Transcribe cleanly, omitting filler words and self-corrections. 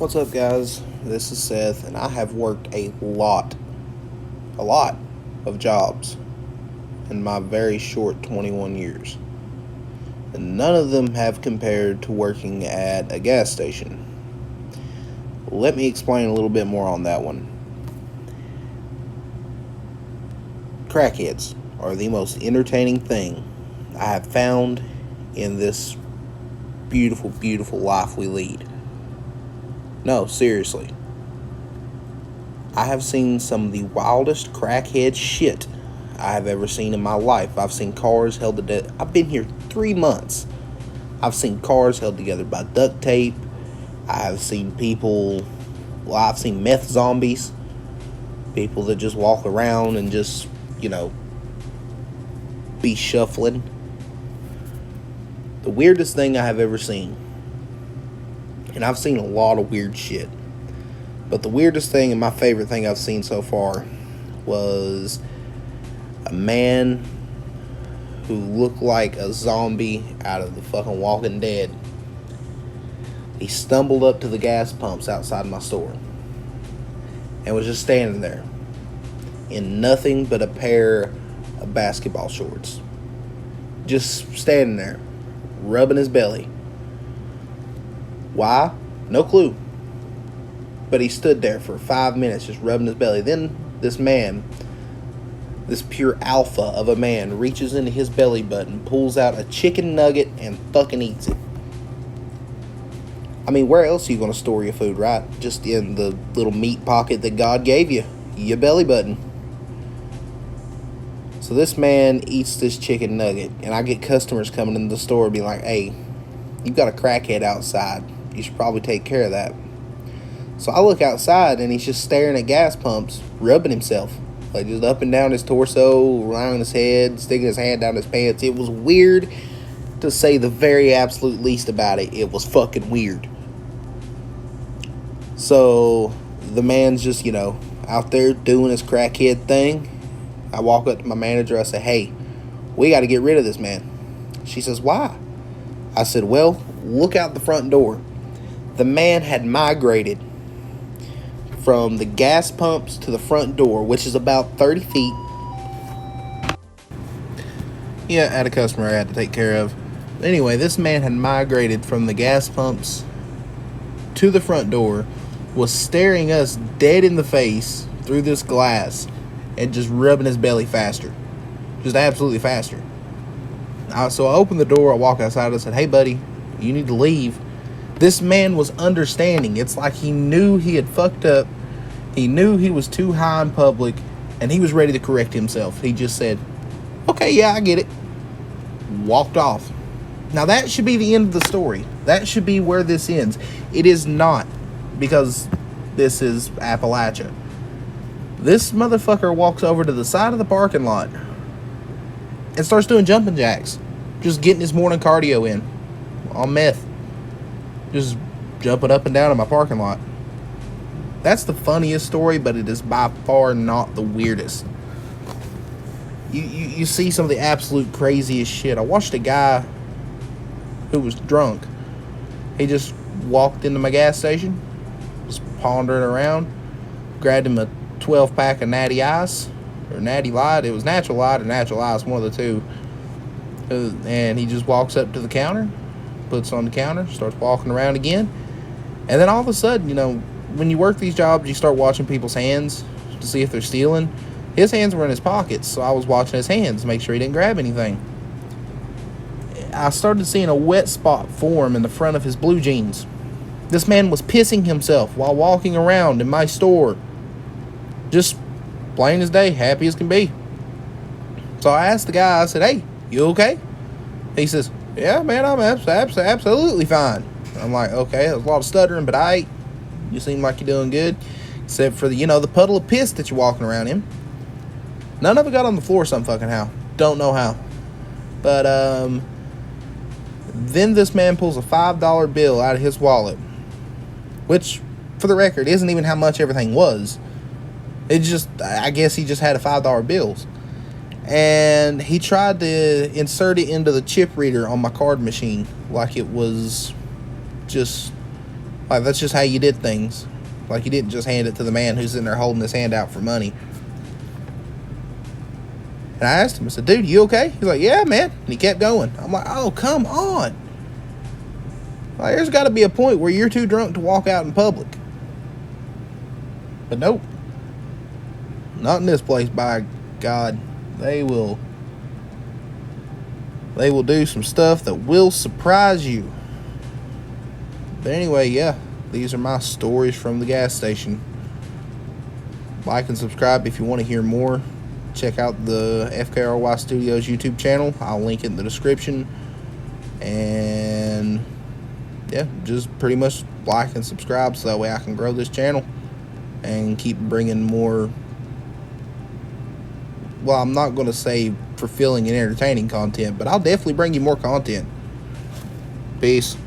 What's up, guys? This is Seth, and I have worked a lot of jobs in my very short 21 years. And none of them have compared to working at a gas station. Let me explain a little bit more on that one. Crackheads are the most entertaining thing I have found in this beautiful, beautiful life we lead. No, seriously. I have seen some of the wildest crackhead shit I have ever seen in my life. I've seen cars held together. I've been here 3 months. I've seen cars held together by duct tape. I've seen I've seen meth zombies. People that just walk around and just, be shuffling. The weirdest thing I have ever seen. And I've seen a lot of weird shit. But the weirdest thing and my favorite thing I've seen so far was a man who looked like a zombie out of the fucking Walking Dead. He stumbled up to the gas pumps outside my store and was just standing there in nothing but a pair of basketball shorts. Just standing there, rubbing his belly. Why? No clue. But he stood there for 5 minutes just rubbing his belly. Then this man, this pure alpha of a man, reaches into his belly button, pulls out a chicken nugget, and fucking eats it. I mean, where else are you going to store your food, right? Just in the little meat pocket that God gave you, your belly button. So this man eats this chicken nugget, and I get customers coming in the store and be like, hey, you've got a crackhead outside. You should probably take care of that. So I look outside, and he's just staring at gas pumps, rubbing himself. Like, just up and down his torso, lying on his head, sticking his hand down his pants. It was weird, to say the very absolute least about it. It was fucking weird. So the man's just, out there doing his crackhead thing. I walk up to my manager. I say, hey, we got to get rid of this man. She says, why? I said, well, look out the front door. The man had migrated from the gas pumps to the front door, which is about 30 feet. Yeah, I had a customer I had to take care of. Anyway, this man had migrated from the gas pumps to the front door, was staring us dead in the face through this glass, and just rubbing his belly faster. Just absolutely faster. So I opened the door, I walked outside, I said, hey buddy, you need to leave. This man was understanding. It's like he knew he had fucked up. He knew he was too high in public, and he was ready to correct himself. He just said, okay, yeah, I get it. Walked off. Now that should be the end of the story. That should be where this ends. It is not, because this is Appalachia. This motherfucker walks over to the side of the parking lot and starts doing jumping jacks. Just getting his morning cardio in on meth. Just jumping up and down in my parking lot. That's the funniest story, but it is by far not the weirdest. You see some of the absolute craziest shit. I watched a guy who was drunk. He just walked into my gas station, was pondering around, grabbed him a 12-pack of Natty Ice, or Natty Light. It was Natural Light or Natural Ice, one of the two. And he just walks up to the counter, puts it on the counter, starts walking around again. And then all of a sudden, when you work these jobs, you start watching people's hands to see if they're stealing. His hands were in his pockets, so I was watching his hands to make sure he didn't grab anything. I started seeing a wet spot form in the front of his blue jeans. This man was pissing himself while walking around in my store. Just plain as day, happy as can be. So I asked the guy, I said, hey, you okay? He says, yeah, man, I'm absolutely fine. I'm like, okay, there's a lot of stuttering, but you seem like you're doing good. Except for the puddle of piss that you're walking around in. None of it got on the floor some fucking how. Don't know how. But, then this man pulls a $5 bill out of his wallet. Which, for the record, isn't even how much everything was. I guess he just had a $5 bills. And he tried to insert it into the chip reader on my card machine like it was just Like, that's just how you did things. Like, you didn't just hand it to the man who's in there holding his hand out for money. And I asked him, I said, dude, you okay? He's like, yeah, man. And he kept going. I'm like, oh, come on. Like, there's got to be a point where you're too drunk to walk out in public. But nope. Not in this place, by God. They will do some stuff that will surprise you. But anyway, yeah, these are my stories from the gas station. Like and subscribe if you want to hear more. Check out the FKRY Studios YouTube channel. I'll link it in the description. And yeah, just pretty much like and subscribe so that way I can grow this channel and keep bringing more, well, I'm not going to say fulfilling and entertaining content, but I'll definitely bring you more content. Peace.